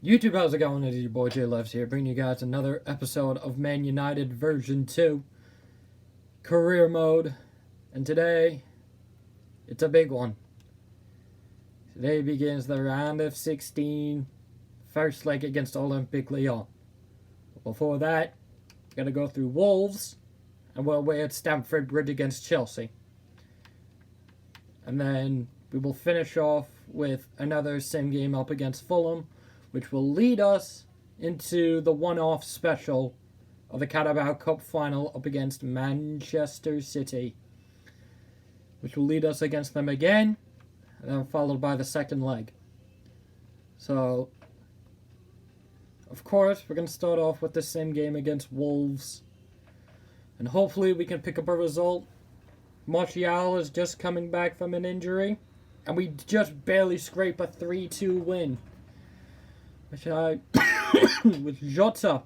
YouTube, how's it going? It is your boy Jay Levs here, bringing you guys another episode of Man United version 2, career mode. And today, it's a big one. Today begins the round of 16, first leg against Olympique Lyon. But before that, we're going to go through Wolves, and we're away at Stamford Bridge against Chelsea. And then we will finish off with another sim game up against Fulham, which will lead us into the one-off special of the Carabao Cup final up against Manchester City, which will lead us against them again, and then followed by the second leg. So, of course, we're going to start off with the sim game against Wolves, and hopefully we can pick up a result. Martial is just coming back from an injury, and we just barely scrape a 3-2 win. With Jota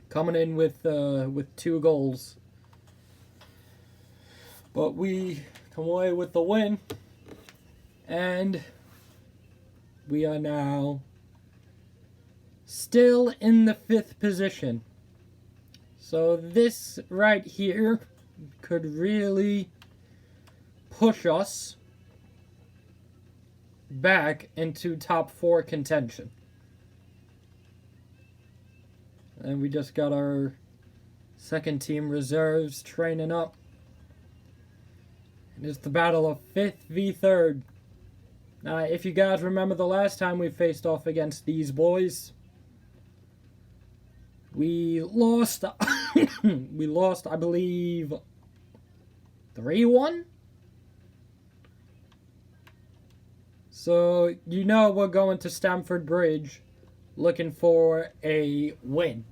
coming in with 2 goals. But we come away with the win, and we are now still in the 5th position. So this right here could really push us back into top 4 contention. And we just got our second team reserves training up. And it's the battle of 5th v 3rd. Now, if you guys remember the last time we faced off against these boys, we lost, I believe, 3-1? So, you know we're going to Stamford Bridge looking for a win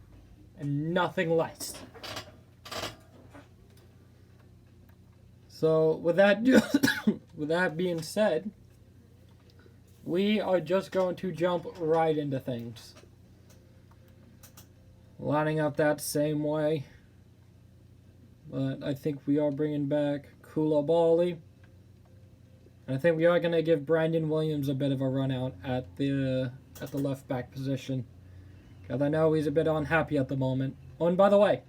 and nothing less. So with that being said, we are just going to jump right into things, lining up that same way. But I think we are bringing back Koulibaly. I think we are going to give Brandon Williams a bit of a run out at the left back position, because I know he's a bit unhappy at the moment. Oh, and by the way,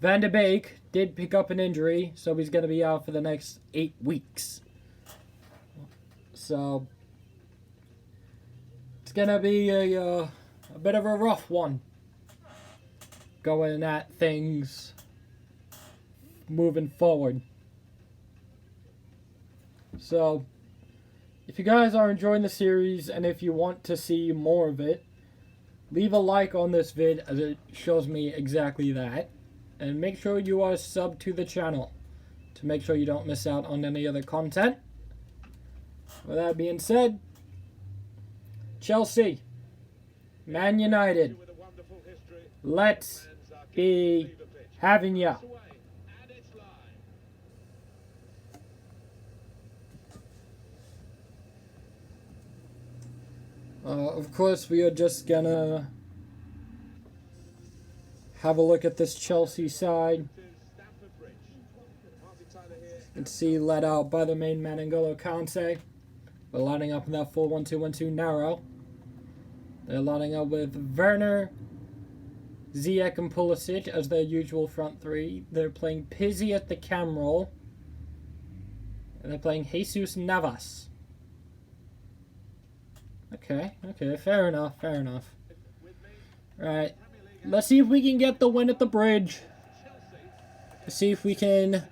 Van de Beek did pick up an injury, so he's going to be out for the next 8 weeks. So it's going to be a bit of a rough one going at things moving forward. So, if you guys are enjoying the series and if you want to see more of it, leave a like on this vid as it shows me exactly that. And make sure you are subbed to the channel to make sure you don't miss out on any other content. With that being said, Chelsea, Man United, let's be having ya. Of course, we are just gonna have a look at this Chelsea side. You can see led out by the main man, N'Golo Kante. We're lining up in that 4-1-2-1-2 narrow. They're lining up with Werner, Ziyech, and Pulisic as their usual front three. They're playing Pizzi at the cam role. And they're playing Jesus Navas. Okay, fair enough. Right, let's see if we can get the win at the bridge. Let's see if we can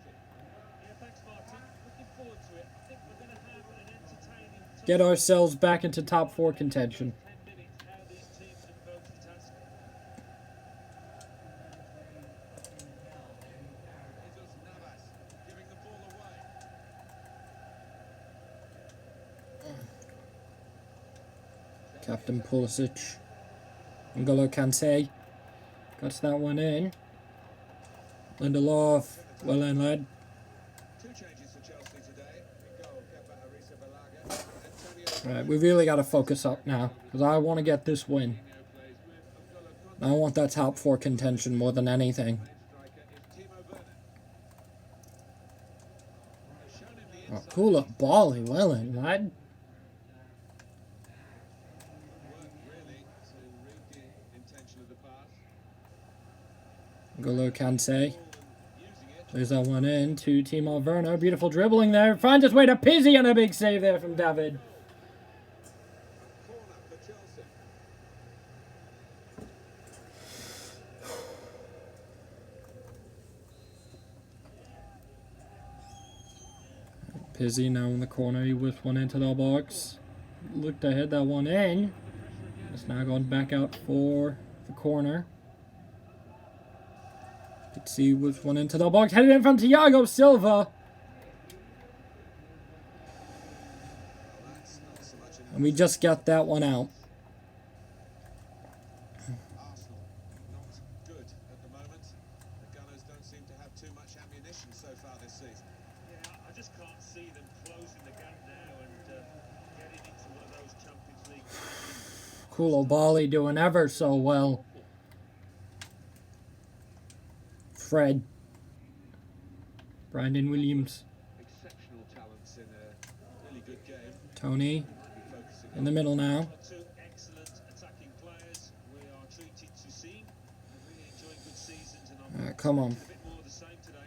get ourselves back into top 4 contention. Captain Pulisic. N'Golo Kante. Cuts that one in. Lindelof. Well in, lad. Right, we really got to focus up now, because I want to get this win. I want that top 4 contention more than anything. Oh, Koulibaly, well in, lad. Golo Kante. There's that one in to Timo Werner. Beautiful dribbling there. Finds its way to Pizzi and a big save there from David. Pizzi now in the corner. He whipped one into the box. Looked to head that one in. It's now gone back out for the corner. Pizzi with one into the box. Headed in from Thiago Silva. And we just got that one out. Arsenal not good at the moment. The Gunners don't seem to have too much ammunition so far this season. Yeah, I just can't see them closing the gap now and getting into one of those Champions League. Koulibaly doing ever so well. Fred. Brandon Williams. Exceptional talents in a really good game. Tony. In the middle now. Two excellent attacking players. We are treated to see. Really enjoying good seasons and I'm Come on. a bit more of the same today.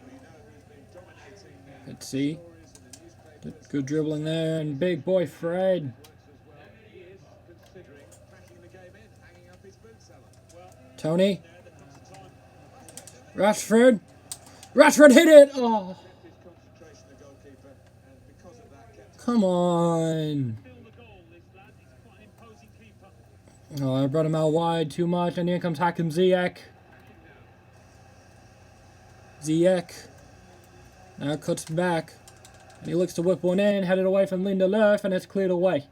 We know who's been dominating Let's see. stories in the newspapers. Good dribbling there. And big boy Fred. Works as well. He is considering cracking the game in, hanging up his boots, Alan. Well, Tony. There comes a time. Rashford. Rashford hit it. Oh. kept his concentration, the goalkeeper, and because of that, kept Come on. Still the goal, this lad. He's quite an imposing keeper. Oh, I brought him out wide too much. And here comes Hakim Ziyech. Ziyech. Now cuts back. And he looks to whip one in. Headed away from Lindelöf. And it's cleared away.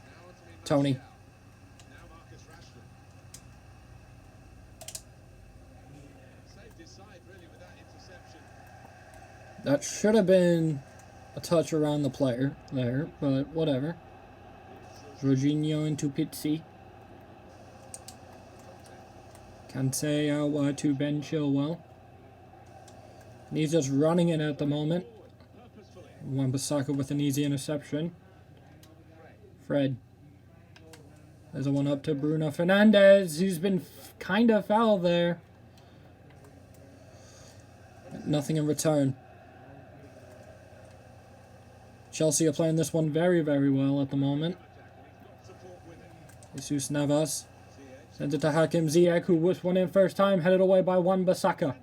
now to be Tony. Now Marcus Rashford. Saved his side really with that interception. That should have been a touch around the player there. But whatever. Jorginho into Pizzi. Kante out wide to Ben Chilwell. And he's just running it at the moment. Wan-Bissaka with an easy interception. Fred. There's a one up to Bruno Fernandes. He's been kind of foul there. Nothing in return. Chelsea are playing this one very, very well at the moment. Jesus Navas. Sends it to Hakim Ziyech, who whipped one in first time. Headed away by Wan-Bissaka.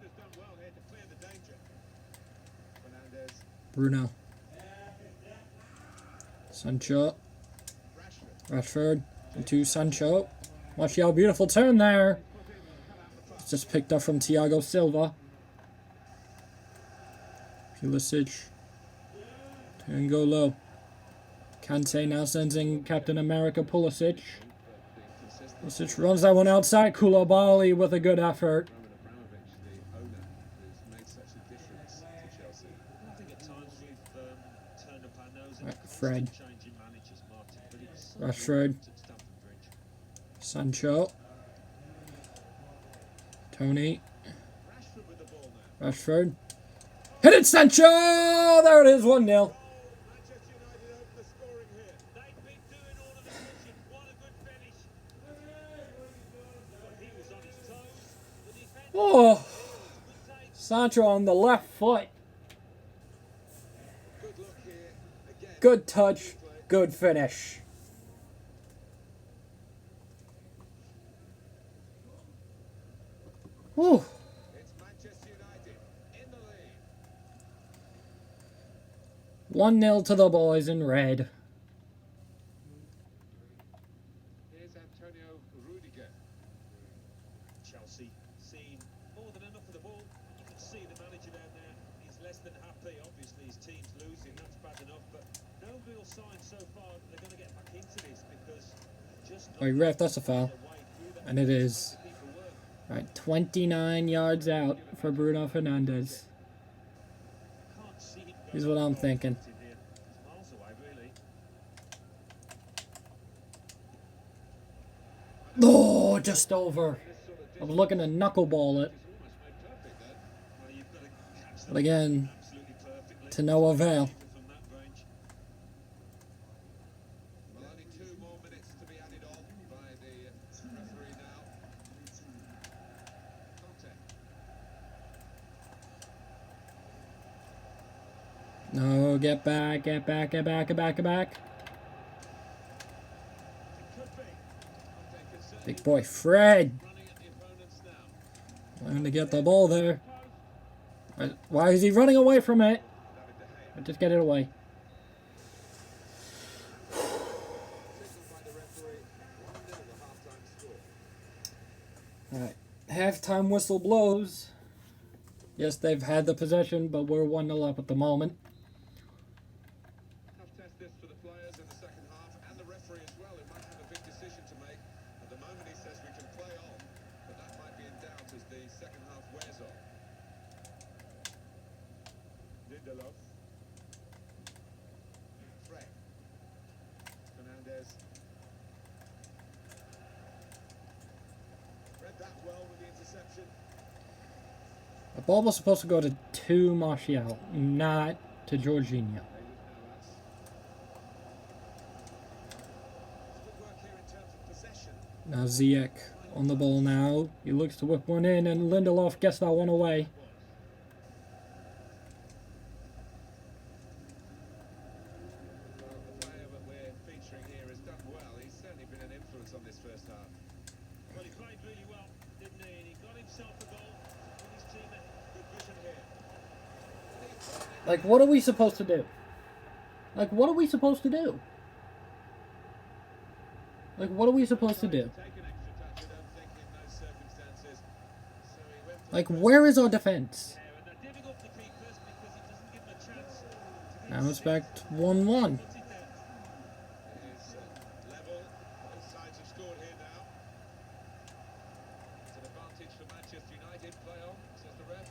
Bruno. Sancho. Rashford. Into Sancho. Watch how beautiful turn there. It's just picked up from Thiago Silva. Pulisic. And go low. Kante now sends in Captain America Pulisic. Pulisic runs that one outside. Koulibaly with a good effort. The owner who's made such a difference to Chelsea. I think at times we've turned up our nose at Fred. changing managers, Martin, but it's Rashford. at Stamford Bridge. Sancho. Tony. Rashford with the ball now. Rashford. Hit it, Sancho! There it is, 1-0. Manchester United open the scoring here. They've been doing all of the pushing. What a good finish. But he was on his toes. The defense Oh, would take. Sancho on the left foot. Good look here. Again. Good touch, good finish. Whew. It's Manchester United in the lead. 1-0 to the boys in red. Here's Antonio Rudiger. Chelsea seen more than enough of the ball. You can see the manager down there. He's less than happy. Obviously, his team's losing. That's bad enough. But no real sign so far that they're going to get back into this because just Oh, ref, that's a foul. And it is. Right, 29 yards out for Bruno Fernandes. Here's what I'm thinking. Miles away, really. Oh, just over. I was looking to knuckleball it. Well, you've got to catch But again, absolutely perfectly to no avail. from that range. Melania No, get back, get back, get back, get back, get back. It could be. Conte could certainly Big boy Fred. running at the opponents now. Trying to get the ball there. Post. Why is he running away from it? David De Gea. Just get it away. Signalled by the referee. 1-0 the half-time score. Alright. Halftime whistle blows. Yes, they've had the possession, but we're 1-0 up at the moment. Tough test this for the players in the second half and the referee as well, who might have a big decision to make. At the moment he says we can play on, but that might be in doubt as the second half wears on. Lindelof. Fred. Fernandez. Read that well with the interception. The ball was supposed to go to Martial, not to Jorginho. David Navas. Good work here in terms of possession. Now Ziyech on the ball now. He looks to whip one in, and Lindelof gets that one away. Well, the player that we're featuring here has done well. He's certainly been an influence on this first half. Well, he played really well, didn't he? And he got himself a goal. Put his team in good vision here. Like, what are we supposed to do? Like, what are we supposed to do? Like, what are we supposed to do? Take an extra touch, I don't think, in those circumstances. So he went for Like, the where is our defense? Yeah, and they're difficult to keepers because it doesn't give them a chance to get Now it's six. back to 1-1. Puts it there. It is level. Both sides have scored here now. It's an advantage for Manchester United. Play on, says the ref.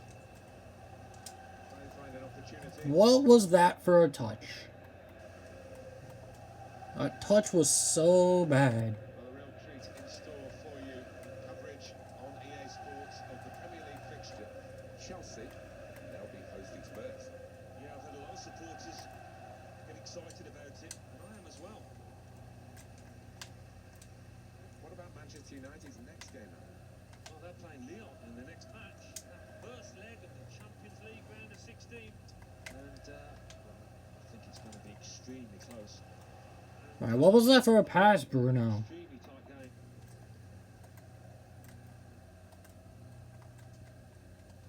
Try and find an opportunity. What was that for a touch? That touch was so bad. Well, a real treat in store for you. Coverage on EA Sports of the Premier League fixture. Chelsea, they'll be hosting Spurs. Yeah, I've had a lot of supporters get excited about it, and I am as well. What about Manchester United's next game? Well, they're playing Lyon in the next match. That first leg of the Champions League round of 16. And well, I think it's going to be extremely close. Alright, what was that for a pass, Bruno? Extremely tight game.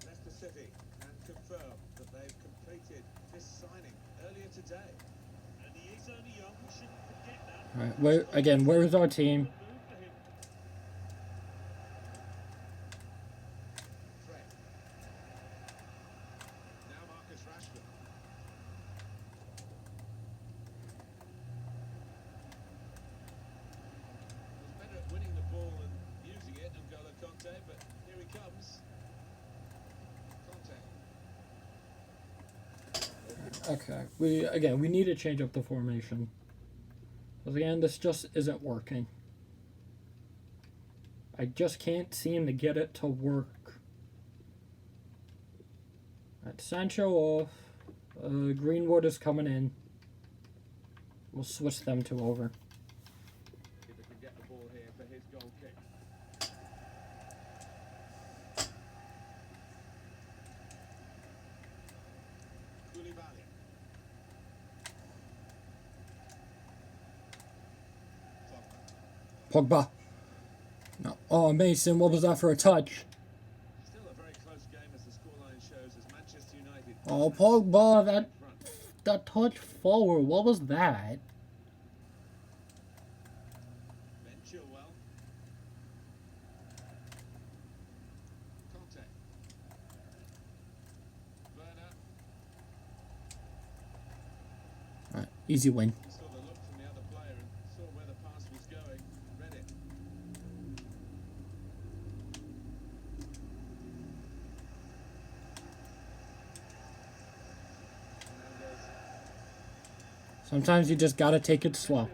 Leicester City can confirm that they've completed this signing earlier today. And he is only young, we shouldn't forget that. Alright, where is our team? Move for him. Fred. Now Marcus Rashford. Was better at winning the ball and using it, N'Golo Conte, but here he comes. Conte. Okay, we need to change up the formation. Because again, this just isn't working. I just can't seem to get it to work. Alright, Sancho off. Greenwood is coming in. We'll switch them two over. If he can get the ball here for his goal kick. Koulibaly. Pogba. Pogba. No. Oh, Mason, what was that for a touch? Still a very close game as the scoreline shows as Manchester United. Oh, Pogba, that front. that touch forward, what was that? Ben Chilwell. Conte. Werner. Alright, easy win. He saw the look from the other player and saw where the pass was going. Read it. Fernandez. Sometimes you just gotta take it slow. In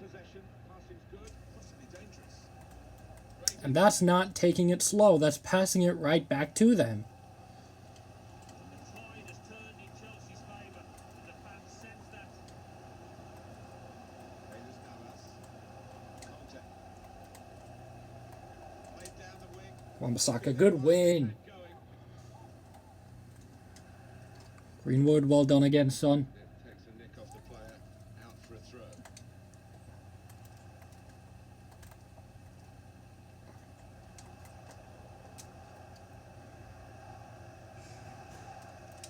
possession, passing's good, possibly dangerous. And that's not taking it slow, that's passing it right back to them. The tide has turned in Chelsea's favour, and the fans sense that. David Navas. Conte. Played down the wing. Wan-Bissaka, good win. Going. Greenwood, well done again, son. It takes a nick off the player, out for a throw.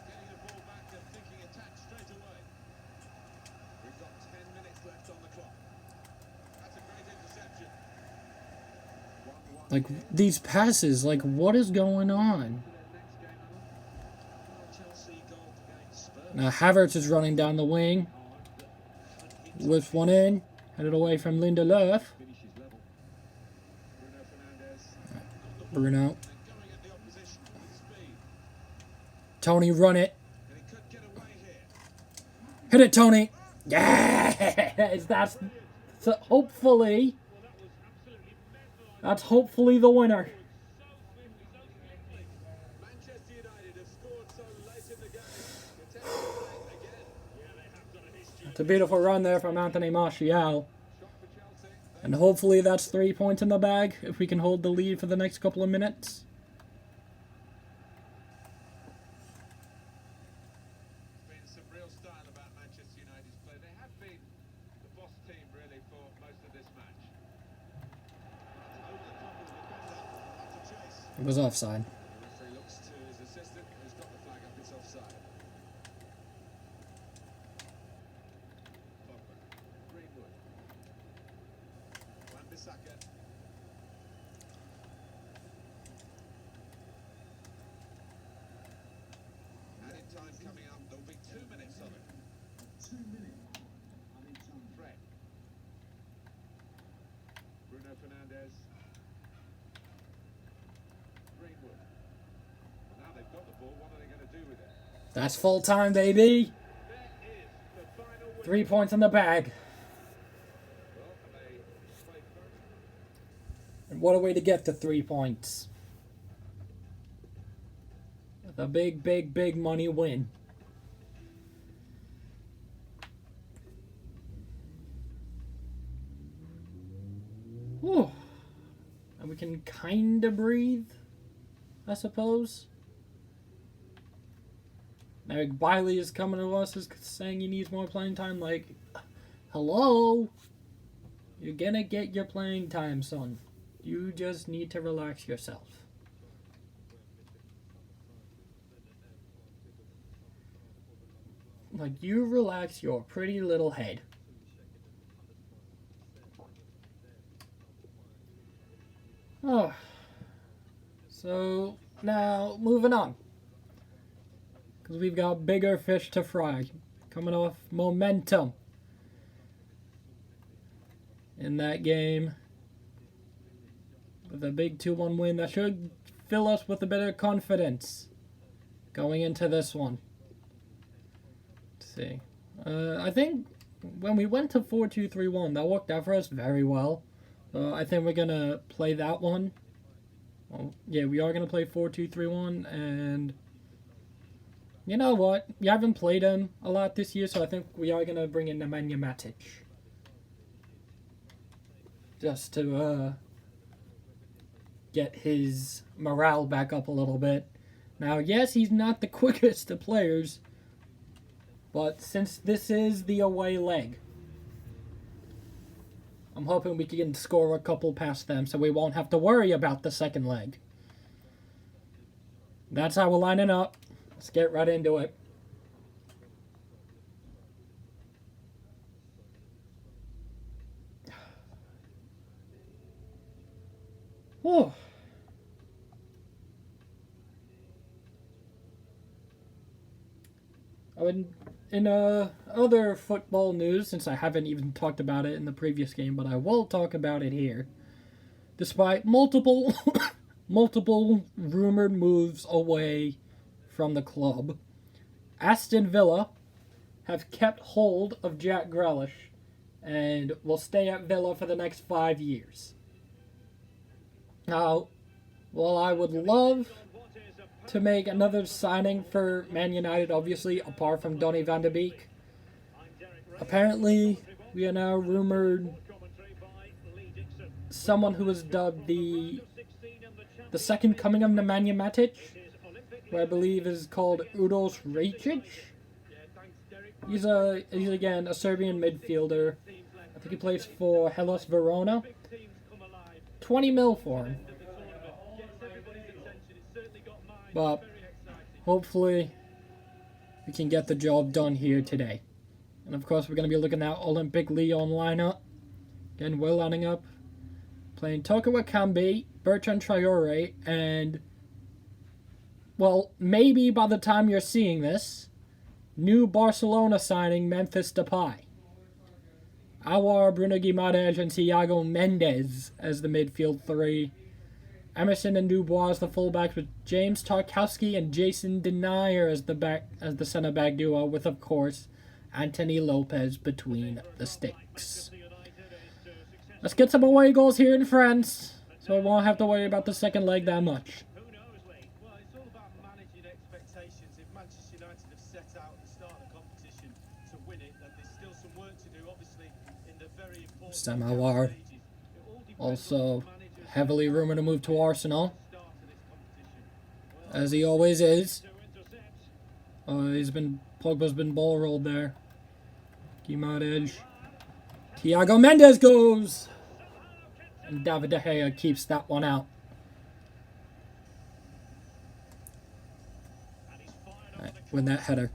Getting the ball back and thinking attack straight away. We've got 10 minutes left on the clock. That's a great interception. 1-1 Like, here. these passes, like, what is going on? Chelsea goal against Spurs. Now, Havertz is running down the wing. Whips one in. Headed away from Lindelof. Finishes level. Bruno Fernandes. Bruno. Going at the opposition with speed. Tony, run it. And he could get away here. Hit it, Tony. Yes! So hopefully... That's hopefully the winner. Manchester United have scored so late in the game. They're taking it late again. Yeah, they have got a history. It's a beautiful run there from Anthony Martial. Shot for Chelsea. And hopefully that's 3 points in the bag if we can hold the lead for the next couple of minutes. Been some real style about Manchester United's play. They have been the boss team really for most of this match. Over the top of the defender, up to chase. It was offside. The referee looks to his assistant, who's got the flag up. It's offside. Pogba, Greenwood, Wan-Bissaka. Added time coming up. There'll be 2 minutes of it. 2 minutes. Fred. Bruno Fernandes. Greenwood. Now they've got the ball. What are they going to do with it? That's full time, baby. There is the final whistle. 3 points in the bag. Well, and they played very And what a way to get to 3 points. The big, big, big money win. Whew. And we can kind of breathe, I suppose. Now, Biley is coming to us, is saying he needs more playing time. Like, hello? You're gonna get your playing time, son. You just need to relax yourself. Like, you relax your pretty little head. Oh. So, now, moving on. Because we've got bigger fish to fry. Coming off momentum in that game. With a big 2-1 win that should fill us with a bit of confidence going into this one. Let's see. I think when we went to 4-2-3-1, that worked out for us very well. I think we're going to play that one. Well, yeah, we are going to play 4-2-3-1, and you know what? We haven't played him a lot this year, so I think we are going to bring in Nemanja Matic. Just to get his morale back up a little bit. Now, yes, he's not the quickest of players, but since this is the away leg, I'm hoping we can score a couple past them so we won't have to worry about the second leg. That's how we're lining up. Let's get right into it. Whew. In other football news, since I haven't even talked about it in the previous game, but I will talk about it here. Despite multiple rumored moves away from the club, Aston Villa have kept hold of Jack Grealish and will stay at Villa for the next 5 years. Now, while I would love to make another signing for Man United, obviously, apart from Donny van de Beek, apparently we are now rumored someone who was dubbed the second coming of Nemanja Matic who I believe is called Udos Rakic. He's again a Serbian midfielder. I think he plays for Hellas Verona. 20 mil for him. But hopefully we can get the job done here today. And of course we're going to be looking at Olympic Lyon lineup. Again, we're lining up. Playing Toko Wakambi, Bertrand Traore, and, well, maybe by the time you're seeing this, new Barcelona signing Memphis Depay. Awar, Bruno Guimaraes, and Thiago Mendes as the midfield three. Emerson and Dubois as the fullbacks, with James Tarkowski and Jason Denier as the centre back duo, with of course Anthony Lopez between the sticks. Let's get some away goals here in France, so we won't have to worry about the second leg that much. Well, it's all about managing expectations. If Manchester United have set out at the start of the competition to win it, then there's still some work to do, obviously, in the very important Sam Awar, also heavily rumored to move to Arsenal, as he always is. Pogba's been ball rolled there. Guimaraes. Thiago Mendes goes! And David De Gea keeps that one out. Right, with that header.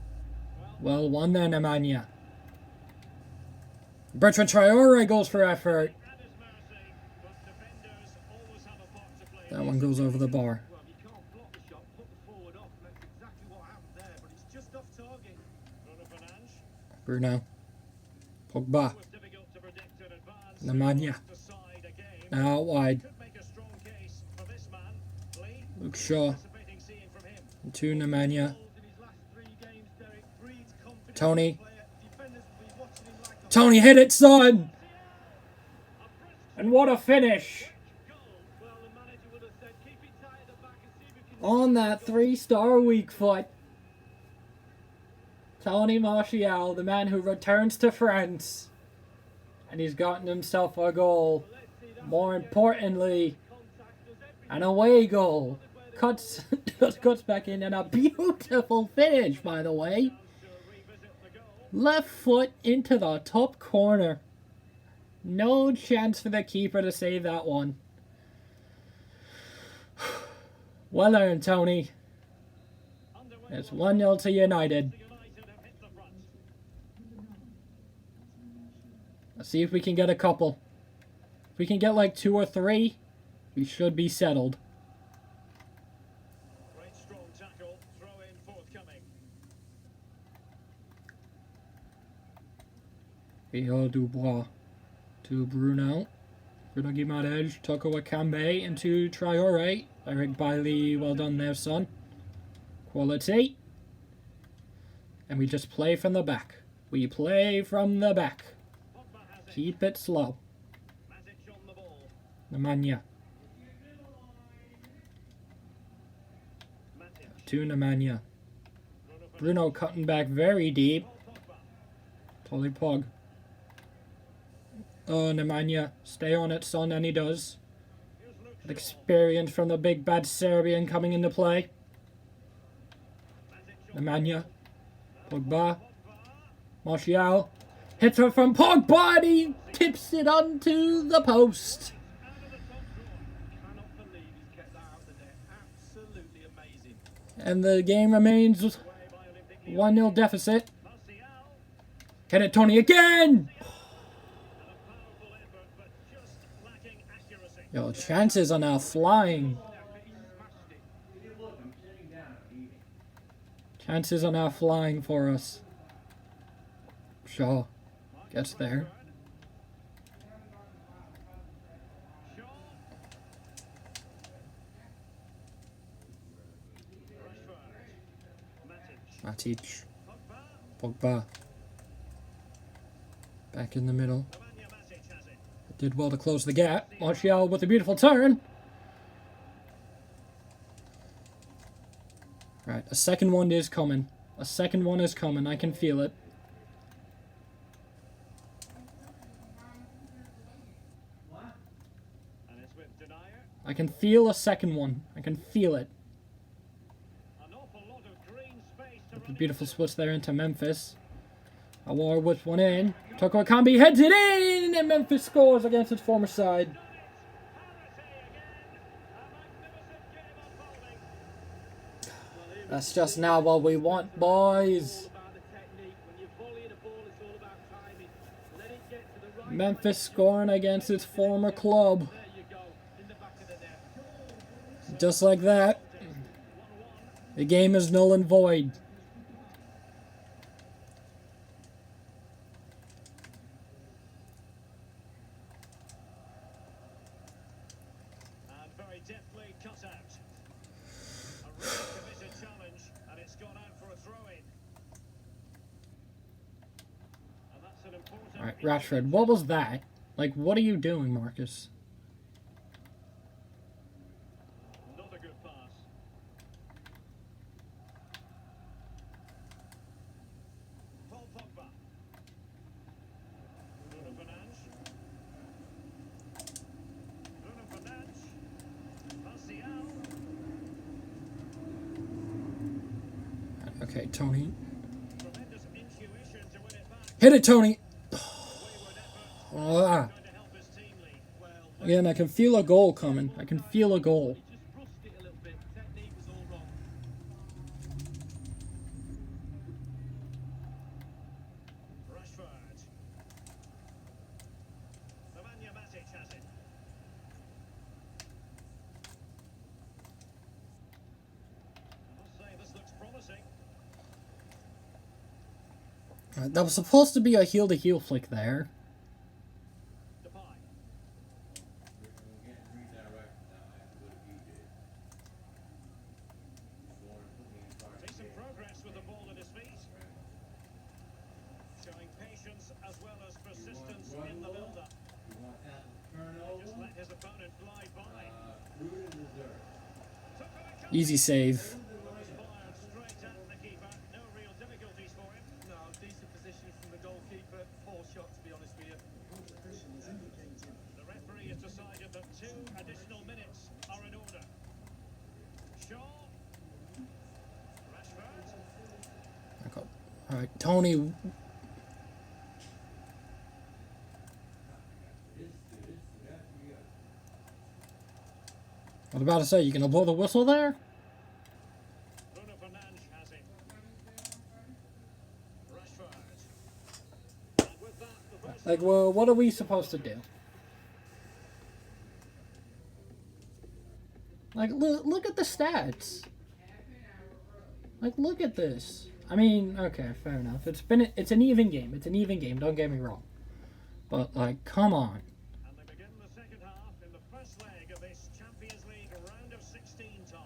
Well won there, Nemanja. Bertrand Traore goes for effort. That one goes over the bar. Well, you can't block the shot, put the forward off, and that's exactly what happened there, but it's just off target. Bruno. Pogba. Nemanja. Now out wide. Luke Shaw. To Nemanja. Tony. Tony hit it, son! And what a finish! On that 3-star weak foot. Tony Martial, the man who returns to France. And he's gotten himself a goal. More importantly, an away goal. Cuts back in, and a beautiful finish, by the way. Left foot into the top corner. No chance for the keeper to save that one. Well earned, Tony. It's 1-0 to United. Let's see if we can get a couple. If we can get like 2 or 3, we should be settled. Great strong tackle, throw in forthcoming. Rio Dubois to Bruno. Bruno Guimaraes, Toko Wakambi into Traore. Eric Bailey, well done there, son. Quality. And we just play from the back. We play from the back. Keep it slow. Nemanja. To Nemanja. Bruno cutting back very deep. Tolly Pog. Oh, Nemanja. Stay on it, son, and he does. Experience from the big bad Serbian coming into play. Nemanja. Pogba. Martial. Hits her from Pogba, and he tips it onto the post. And the game remains 1-0 deficit. Hit it, Tony, again! Yo, chances are now flying. Chances are now flying for us. Shaw gets there. Matic. Pogba. Back in the middle. Did well to close the gap. Martial with a beautiful turn. Right, a second one is coming. A second one is coming. I can feel it. I can feel a second one. I can feel it. Beautiful switch there into Memphis. Awar whips one in. Toko Akambi heads it in, and Memphis scores against its former side. That's just not what we want, boys. Memphis scoring against its former club. Just like that. The game is null and void. And very deftly cut out. A really committed challenge, and it's gone out for a throw-in. And that's an important... Alright, Rashford, what was that? Like, what are you doing, Marcus? Not a good pass. Paul Pogba. Bruno Fernandes. Bruno Fernandes. Martial. Okay, Tony. Tremendous intuition to win it back. Hit it, Tony! Wayward effort. Ah. Going to help his team lead. Well, Again, I can feel a goal coming. I can feel a goal. Just rushed it a little bit. Technique was all wrong. Rashford. Nemanja Matic has it. I must say, this looks promising. Alright, that was supposed to be a heel-to-heel flick there. Depay. Decent progress with the ball at his feet. Showing patience as well as persistence in the build-up. Just let his opponent fly by. Easy save. Was fired straight at the keeper. No real difficulties for him. No, decent position from the goalkeeper. Poor shot, to be honest with you. The referee has decided that 2 additional minutes are in order. Shaw. Rashford. Alright, Tony. I was about to say, you gonna blow the whistle there? Bruno Fernandes has it. Rashford. And with that, the first Like, well, what are we supposed to do? Like, look at the stats. Like, look at this. I mean, okay, fair enough. It's an even game. It's an even game. Don't get me wrong. But like, come on. And they begin the second half in the first leg of this Champions League round of 16 tie.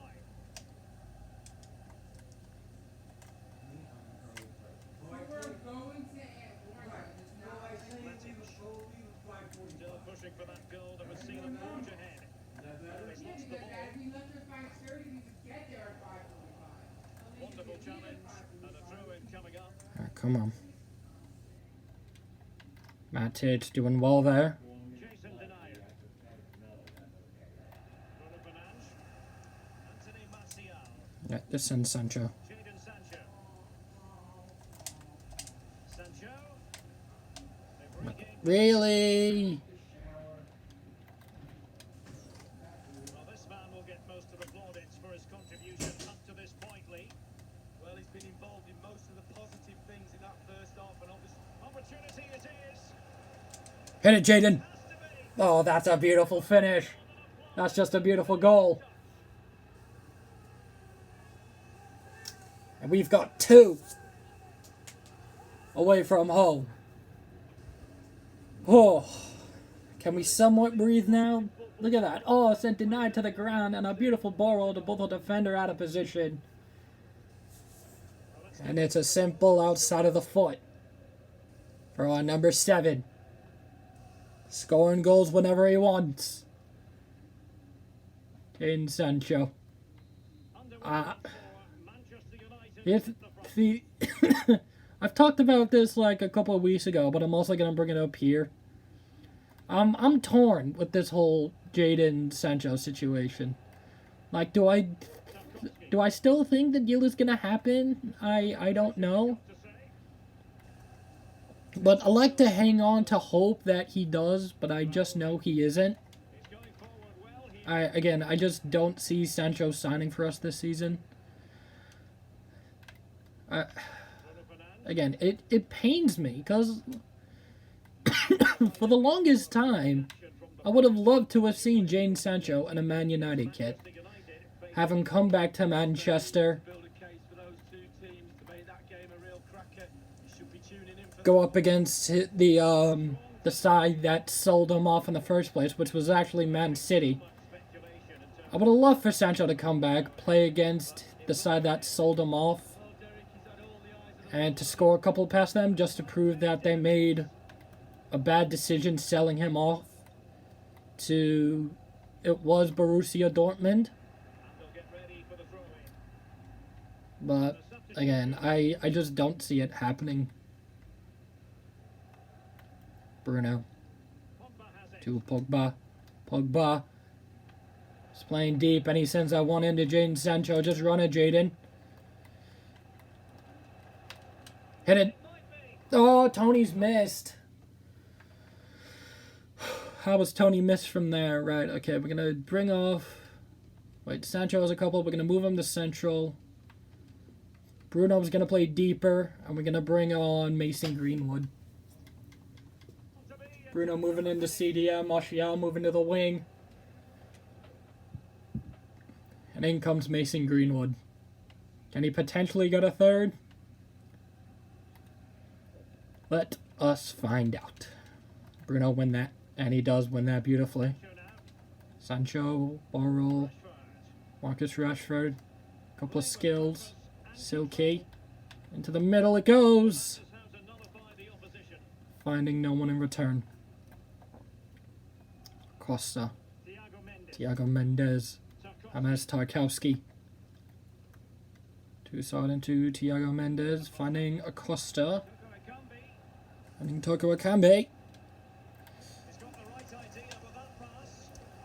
Still pushing for that goal that would see them forge ahead. They've lost the ball. Wonderful challenge and a throw-in coming up. Alright, come on. Matic doing well there. Jason Denayer. Bruno Fernandes. Anthony Martial. Yeah, this sends Sancho. Jadon Sancho. Sancho. They've regained. Really? Well, this man will get most of the plaudits for his contribution up to this point, Lee. Well, he's been involved in most of the positive things in that first half, and obviously Opportunity it is. Hit it, Jaden. Has to be. Oh, that's a beautiful finish. That's just a beautiful goal. And we've got 2 away from home. Oh, can we somewhat breathe now? Look at that. Oh, sent denied to the ground, and a beautiful ball to both the defender out of position. And it's a simple outside of the foot for our number 7. Scoring goals whenever he wants. Jadon Sancho. Underway for Manchester United. If at the front. the I've talked about this like a couple of weeks ago, but I'm also gonna bring it up here. I'm torn with this whole Jadon Sancho situation. Like, do I Do I still think the deal is gonna happen? I don't know. But I like to hang on to hope that he does, but I just know he isn't. I just don't see Sancho signing for us this season. Again, it pains me, because for the longest time, I would have loved to have seen Jadon Sancho in a Man United kit. Have him come back to Manchester, go up against the side that sold him off in the first place, which was actually Man City. I would have loved for Sancho to come back, play against the side that sold him off, and to score a couple past them, just to prove that they made a bad decision selling him off to, it was Borussia Dortmund. But again, I just don't see it happening. Bruno to Pogba. Pogba is playing deep, and he sends that one into Jadon Sancho. Just run it, Jadon. Hit it. Oh, Tony's missed. How was Tony missed from there? Right, okay, we're going to bring off... Wait, Sancho has a couple. We're going to move him to central. Bruno's going to play deeper, and we're going to bring on Mason Greenwood. Bruno moving into CDM. Martial moving to the wing. And in comes Mason Greenwood. Can he potentially get a third? Let us find out. Bruno win that. And he does win that beautifully. Sancho, Borrell, Marcus Rashford. Couple of skills. Silky. Into the middle it goes. Finding no one in return. Costa. Thiago Mendes. James Tarkowski. Two-side into Thiago Mendes. Finding Acosta. Finding Toko Akambe.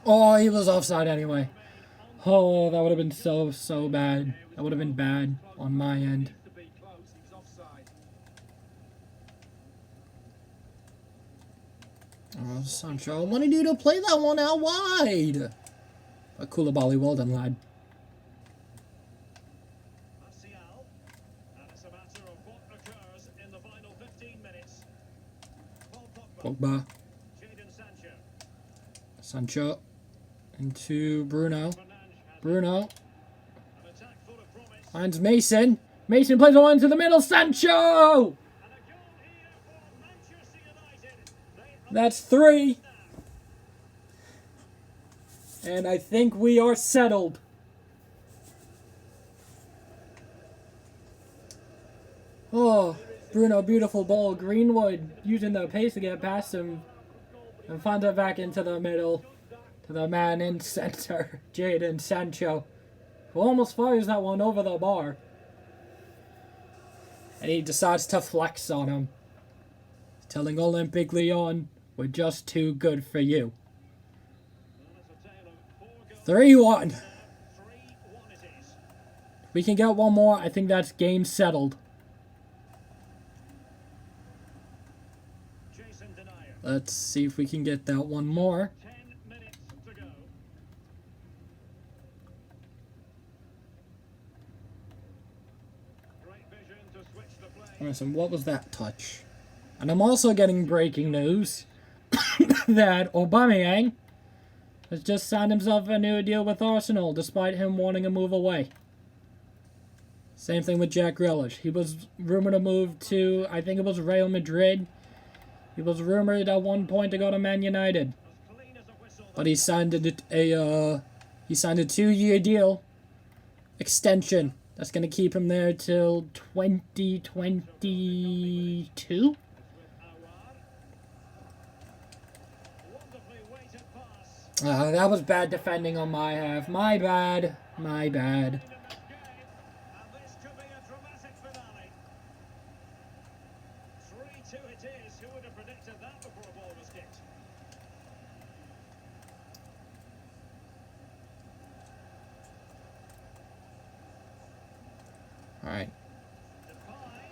Oh, he was offside anyway. Oh, that would have been so bad. That would have been bad on my end. Oh, Sancho, I wanted you to play that one out wide. But Koulibaly, well done, lad. Pogba. Sancho. Into Bruno. Bruno. Finds Mason. Mason plays the one to the middle. Sancho! That's 3. And I think we are settled. Oh, Bruno, beautiful ball. Greenwood using the pace to get past him. And finds it back into the middle. To the man in center, Jadon Sancho. Who almost fires that one over the bar. And he decides to flex on him. Telling Olympique Lyon, we're just too good for you. 3-1. We can get one more. I think that's game settled. Let's see if we can get that one more. Listen, what was that touch? And I'm also getting breaking news that Aubameyang has just signed himself a new deal with Arsenal, despite him wanting to move away. Same thing with Jack Grealish. He was rumored to move to, I think it was Real Madrid. He was rumored at one point to go to Man United. But he signed a 2-year deal extension. That's going to keep him there till 2022. That was bad defending on my half. My bad. My bad.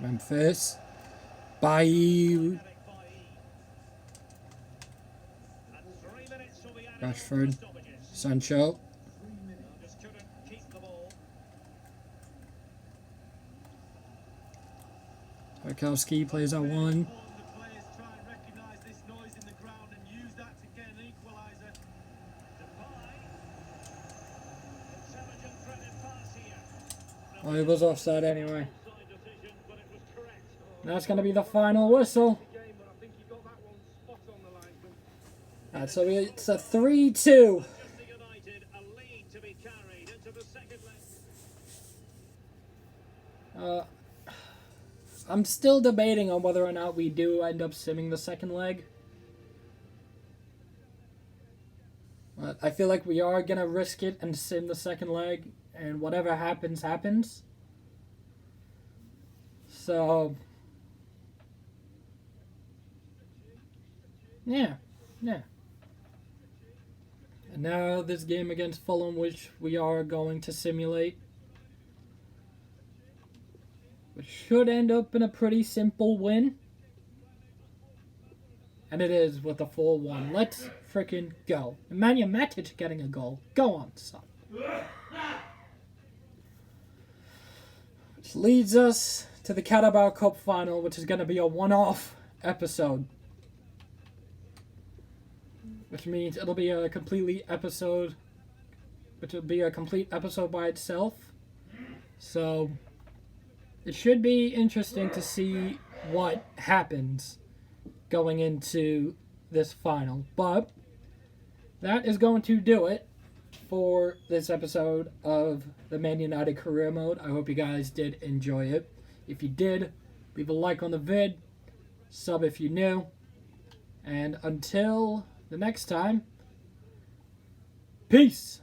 Memphis. Bye. Rashford. Sancho. Just couldn't keep the ball. Tarkowski plays at 1. The players try and recognise this noise in the ground and use that to get an equaliser. Intelligent threaded pass here. Oh, he was offside anyway. Offside decision, but it was correct. Now it's going to be the final whistle. Game, but I think he got that one spot on the line. Alright, so it's a 3-2. Manchester United, a lead to be carried into the second leg. I'm still debating on whether or not we do end up simming the second leg. But I feel like we are going to risk it and sim the second leg, and whatever happens, happens. So, yeah. And now this game against Fulham, which we are going to simulate. Which should end up in a pretty simple win. And it is with a 4-1. Let's freaking go. Emmanuel Matic getting a goal. Go on, son. Which leads us to the Carabao Cup final, which is going to be a one-off episode. Which means it'll be a complete episode by itself. So it should be interesting to see what happens going into this final. But that is going to do it for this episode of the Man United Career Mode. I hope you guys did enjoy it. If you did, leave a like on the vid, sub if you're new, and until the next time, peace!